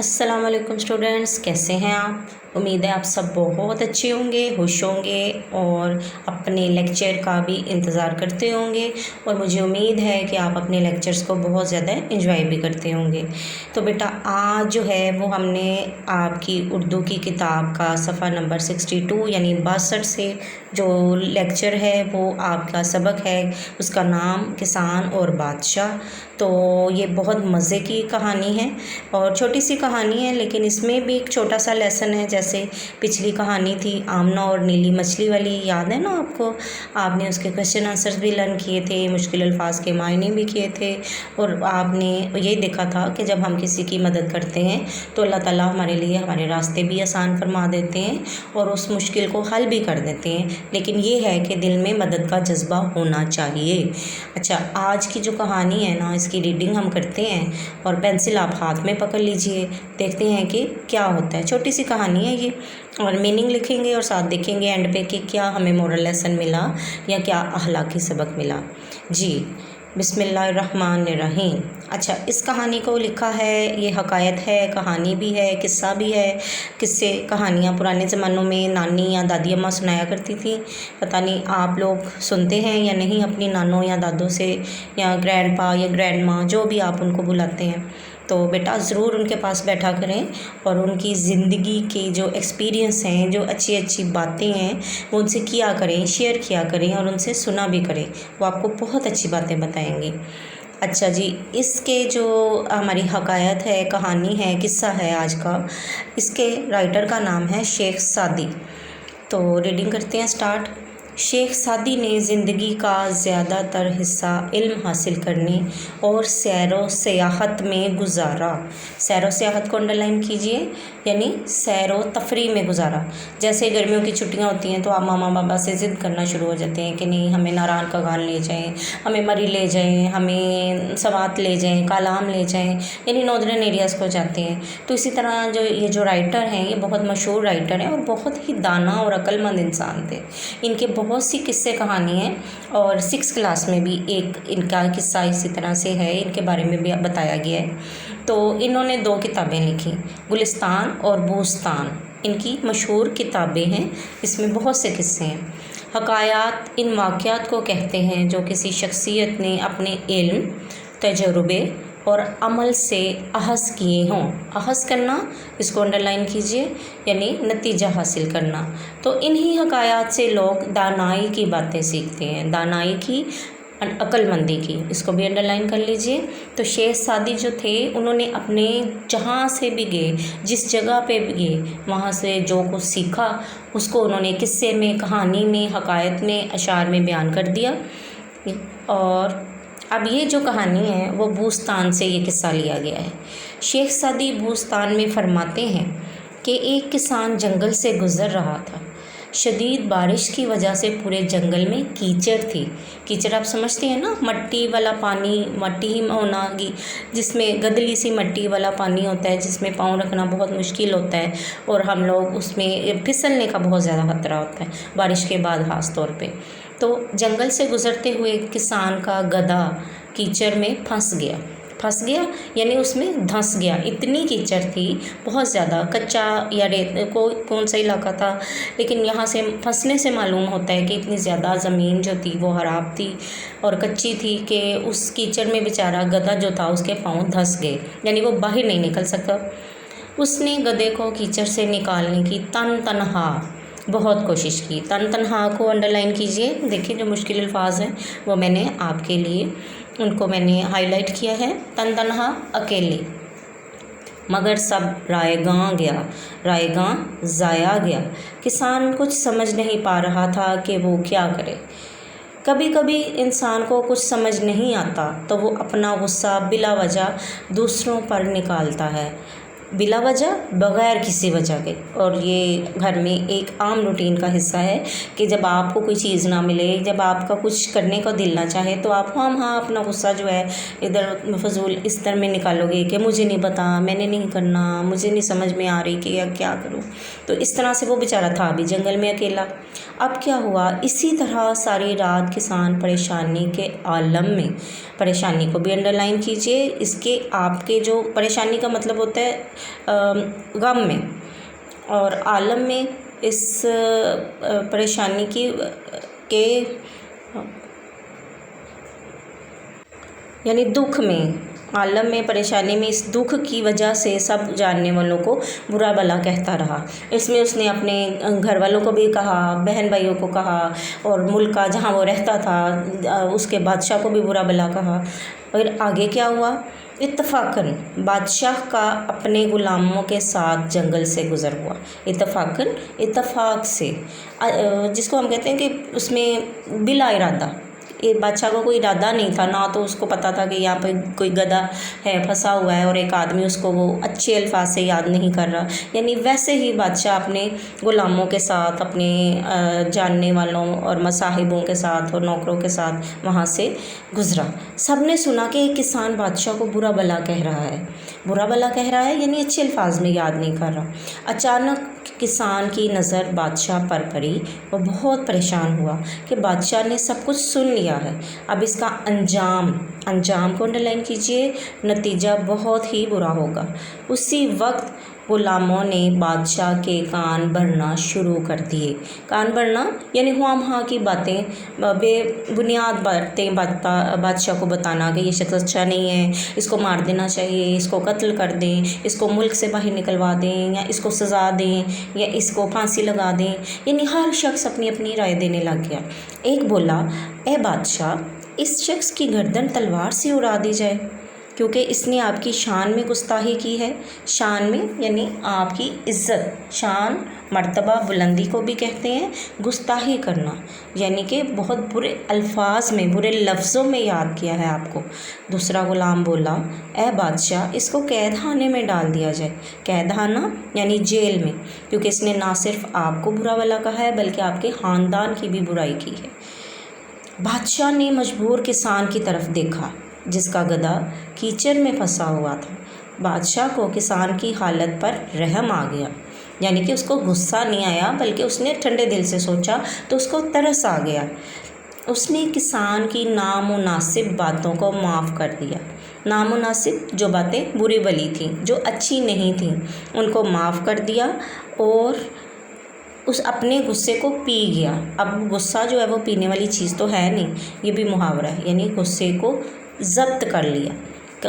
अस्सलाम वालेकुम स्टूडेंट्स, कैसे हैं आप। उम्मीद है आप सब बहुत अच्छे होंगे, खुश होंगे और अपने लेक्चर का भी इंतज़ार करते होंगे। और मुझे उम्मीद है कि आप अपने लेक्चर्स को बहुत ज़्यादा एंजॉय भी करते होंगे। तो बेटा आज जो है वो हमने आपकी उर्दू की किताब का सफ़ा नंबर 62 यानी 62 से जो लेक्चर है वो आपका सबक है, उसका नाम किसान और बादशाह। तो ये बहुत मज़े की कहानी है और छोटी सी कहानी है, लेकिन इसमें भी एक छोटा सा लेसन है। जैसे पिछली कहानी थी आमना और नीली मछली वाली, याद है ना आपको। आपने उसके क्वेश्चन आंसर्स भी लर्न किए थे, मुश्किल अल्फाज के मायने भी किए थे और आपने ये देखा था कि जब हम किसी की मदद करते हैं तो अल्लाह ताला हमारे लिए हमारे रास्ते भी आसान फरमा देते हैं और उस मुश्किल को हल भी कर देते हैं। लेकिन ये है कि दिल में मदद का जज्बा होना चाहिए। अच्छा, आज की जो कहानी है ना, इसकी रीडिंग हम करते हैं और पेंसिल आप हाथ में पकड़ लीजिए, देखते हैं कि क्या होता है। छोटी सी कहानी है ये और मीनिंग लिखेंगे और साथ देखेंगे एंड पे कि क्या हमें मोरल लेसन मिला या क्या अखलाकी सबक मिला। जी, बिस्मिल्लाहिर्रहमानिर्रहीम। अच्छा, इस कहानी को लिखा है, ये हकायत है, कहानी भी है, किस्सा भी है। किस्से कहानियाँ पुराने ज़मानों में नानी या दादी अम्मा सुनाया करती थी। पता नहीं आप लोग सुनते हैं या नहीं अपनी नानों या दादों से, या ग्रैंड पा या ग्रैंड माँ, जो भी आप उनको बुलाते हैं। तो बेटा ज़रूर उनके पास बैठा करें और उनकी ज़िंदगी के जो एक्सपीरियंस हैं, जो अच्छी अच्छी बातें हैं, वो उनसे किया करें, शेयर किया करें और उनसे सुना भी करें। वो आपको बहुत अच्छी बातें बताएंगे। अच्छा जी, इसके जो हमारी हकायत है, कहानी है, किस्सा है आज का, इसके राइटर का नाम है शेख सादी। तो रीडिंग करते हैं स्टार्ट। शेख सादी ने ज़िंदगी का ज़्यादातर हिस्सा इल्म हासिल करने और सैर व सियाहत में गुजारा। सैर व सियाहत को अंडरलाइन कीजिए, यानी सैर व तफरीह में गुजारा। जैसे गर्मियों की छुट्टियां होती हैं तो आप मामा बाबा से ज़िद करना शुरू हो जाते हैं कि नहीं, हमें नारायण का गान ले जाएं, हमें मरी ले जाएं, हमें सवात ले जाएं, कालाम ले जाएं, यानी नॉर्दर्न एरियाज़ को जाते हैं। तो इसी तरह जो राइटर हैं, ये बहुत मशहूर राइटर हैं और बहुत ही दाना और अक्लमंद इंसान थे। इनके बहुत सी किस्से कहानी हैं और 6 क्लास में भी एक इनका किस्सा इसी तरह से है, इनके बारे में भी बताया गया है। तो इन्होंने 2 किताबें लिखी, गुलिस्तान और बूस्तान, इनकी मशहूर किताबें हैं। इसमें बहुत से किस्से हैं। हकायात इन वाक़यात को कहते हैं जो किसी शख्सियत ने अपने इल्म, तजुर्बे और अमल से अहस किए हों। अहस करना, इसको अंडरलाइन कीजिए, यानी नतीजा हासिल करना। तो इन्हीं हकायात से लोग दानाई की बातें सीखते हैं, दानाई की, अक्लमंदी की, इसको भी अंडरलाइन कर लीजिए। तो शेख सादी जो थे, उन्होंने अपने जहाँ से भी गए, जिस जगह पे भी गए, वहाँ से जो कुछ सीखा उसको उन्होंने किस्से में, कहानी में, हकायत में, अशार में बयान कर दिया। और अब ये जो कहानी है वो बूस्तान से ये किस्सा लिया गया है। शेख सादी बूस्तान में फरमाते हैं कि एक किसान जंगल से गुज़र रहा था। शदीद बारिश की वजह से पूरे जंगल में कीचड़ थी। कीचड़ आप समझते हैं ना, मट्टी वाला पानी, मट्टी ही होना, जिसमें गदली सी मट्टी वाला पानी होता है, जिसमें पाँव रखना बहुत मुश्किल होता है और हम लोग उसमें फिसलने का बहुत ज़्यादा खतरा होता है बारिश के बाद ख़ास तौर पे। तो जंगल से गुज़रते हुए किसान का गधा कीचड़ में फंस गया, यानी उसमें धंस गया। इतनी कीचड़ थी, बहुत ज़्यादा, कच्चा या रेत को कौन सा इलाका था, लेकिन यहाँ से फंसने से मालूम होता है कि इतनी ज़्यादा ज़मीन जो थी वो ख़राब थी और कच्ची थी कि उस कीचड़ में बेचारा गधा जो था उसके पाँव धंस गए, यानी वो बाहर नहीं निकल सकता। उसने गधे को कीचड़ से निकालने की तनहा बहुत कोशिश की। तनहा को अंडरलाइन कीजिए, देखिए जो मुश्किल अल्फाज हैं वो मैंने आपके लिए उनको मैंने हाईलाइट किया है। तनहा, अकेले, मगर सब रायगां गया, रायगां ज़ाया गया। किसान कुछ समझ नहीं पा रहा था कि वो क्या करे। कभी कभी इंसान को कुछ समझ नहीं आता तो वो अपना गुस्सा बिला वजह दूसरों पर निकालता है, बिला वजह, बग़ैर किसी वजह के। और ये घर में एक आम रूटीन का हिस्सा है कि जब आपको कोई चीज़ ना मिले, जब आपका कुछ करने का दिल ना चाहे, तो आप हाँ अपना गुस्सा जो है इधर फजूल इस तरह में निकालोगे कि मुझे नहीं पता, मैंने नहीं करना, मुझे नहीं समझ में आ रही कि या क्या करूँ। तो इस तरह से वो बेचारा था अभी जंगल में अकेला। अब क्या हुआ, इसी तरह सारी रात किसान परेशानी के आलम में, परेशानी को भी अंडरलाइन कीजिए, इसके आपके जो परेशानी का मतलब होता है غم میں اور عالم میں اس پریشانی کے یعنی دکھ میں، عالم میں پریشانی میں اس دکھ کی وجہ سے سب جاننے والوں کو برا بھلا کہتا رہا۔ اس میں اس نے اپنے گھر والوں کو بھی کہا، بہن بھائیوں کو کہا، اور ملک کا جہاں وہ رہتا تھا اس کے بادشاہ کو بھی برا بھلا کہا۔ اور آگے کیا ہوا؟ اتفاقاً بادشاہ کا اپنے غلاموں کے ساتھ جنگل سے گزر ہوا۔ اتفاقاً، اتفاق سے، جس کو ہم کہتے ہیں کہ اس میں بلا ارادہ، یہ بادشاہ کو کوئی ارادہ نہیں تھا، نہ تو اس کو پتہ تھا کہ یہاں پہ کوئی گدھا ہے پھنسا ہوا ہے اور ایک آدمی اس کو وہ اچھے الفاظ سے یاد نہیں کر رہا، یعنی ویسے ہی بادشاہ اپنے غلاموں کے ساتھ، اپنے جاننے والوں اور مصاحبوں کے ساتھ اور نوکروں کے ساتھ وہاں سے گزرا۔ سب نے سنا کہ ایک کسان بادشاہ کو برا بھلا کہہ رہا ہے، برا بھلا کہہ رہا ہے یعنی اچھے الفاظ میں یاد نہیں کر رہا۔ اچانک کسان کی نظر بادشاہ پر پڑی، وہ بہت پریشان ہوا کہ بادشاہ نے سب کچھ سن لیا ہے، اب اس کا انجام کو انڈرلائن کیجئے، نتیجہ بہت ہی برا ہوگا۔ اسی وقت غلاموں نے بادشاہ کے کان بھرنا شروع کر دیے۔ کان بھرنا یعنی خواہ کی باتیں، بے بنیاد باتیں بادشاہ کو بتانا کہ یہ شخص اچھا نہیں ہے، اس کو مار دینا چاہیے، اس کو قتل کر دیں، اس کو ملک سے باہر نکلوا دیں، یا اس کو سزا دیں، یا اس کو پھانسی لگا دیں، یعنی ہر شخص اپنی اپنی رائے دینے لگ گیا۔ ایک بولا، اے بادشاہ، اس شخص کی گردن تلوار سے اڑا دی جائے، کیونکہ اس نے آپ کی شان میں گستاخی کی ہے۔ شان میں یعنی آپ کی عزت، شان مرتبہ بلندی کو بھی کہتے ہیں، گستاخی کرنا یعنی کہ بہت برے الفاظ میں، برے لفظوں میں یاد کیا ہے آپ کو۔ دوسرا غلام بولا، اے بادشاہ، اس کو قید خانے میں ڈال دیا جائے۔ قید خانہ یعنی جیل میں، کیونکہ اس نے نہ صرف آپ کو برا بھلا کہا ہے بلکہ آپ کے خاندان کی بھی برائی کی ہے۔ بادشاہ نے مجبور کسان کی طرف دیکھا جس کا گدھا کیچڑ میں پھنسا ہوا تھا۔ بادشاہ کو کسان کی حالت پر رحم آ گیا، یعنی کہ اس کو غصہ نہیں آیا بلکہ اس نے ٹھنڈے دل سے سوچا تو اس کو ترس آ گیا۔ اس نے کسان کی نامناسب باتوں کو معاف کر دیا۔ نامناسب جو باتیں بری بھلی تھیں، جو اچھی نہیں تھیں، ان کو معاف کر دیا اور اس اپنے غصے کو پی گیا۔ اب غصہ جو ہے وہ پینے والی چیز تو ہے نہیں، یہ بھی محاورہ ہے، یعنی غصے کو ضبط کر لیا۔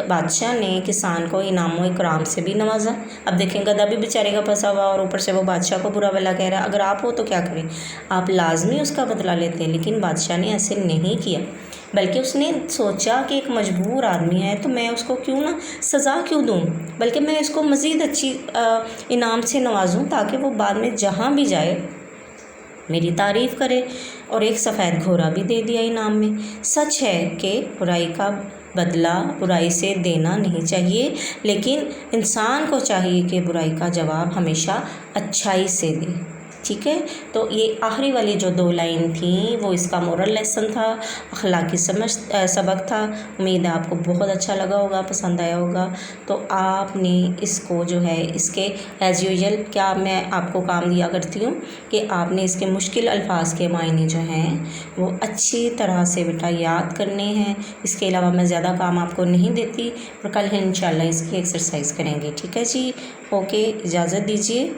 بادشاہ نے کسان کو انعام و اکرام سے بھی نوازا۔ اب دیکھیں گدھا بھی بیچارے کا پھنسا ہوا اور اوپر سے وہ بادشاہ کو برا بھلا کہہ رہا ہے۔ اگر آپ ہو تو کیا کریں؟ آپ لازمی اس کا بدلہ لیتے ہیں، لیکن بادشاہ نے ایسے نہیں کیا، بلکہ اس نے سوچا کہ ایک مجبور آدمی ہے تو میں اس کو کیوں نہ سزا کیوں دوں، بلکہ میں اس کو مزید اچھی انعام سے نوازوں تاکہ وہ بعد میں جہاں بھی جائے میری تعریف کرے۔ اور ایک سفید گھوڑا بھی دے دیا انعام میں۔ سچ ہے کہ برائی کا بدلہ برائی سے دینا نہیں چاہیے، لیکن انسان کو چاہیے کہ برائی کا جواب ہمیشہ اچھائی سے دے۔ ٹھیک ہے، تو یہ آخری والی جو 2 لائن تھیں وہ اس کا مورل لیسن تھا، اخلاقی سبق تھا۔ امید ہے آپ کو بہت اچھا لگا ہوگا، پسند آیا ہوگا۔ تو آپ نے اس کو جو ہے اس کے ایز یوزل کیا میں آپ کو کام دیا کرتی ہوں کہ آپ نے اس کے مشکل الفاظ کے معنی جو ہیں وہ اچھی طرح سے بیٹا یاد کرنے ہیں۔ اس کے علاوہ میں زیادہ کام آپ کو نہیں دیتی، اور کل انشاءاللہ اس کی ایکسرسائز کریں گے۔ ٹھیک ہے جی، اوکے، اجازت دیجیے۔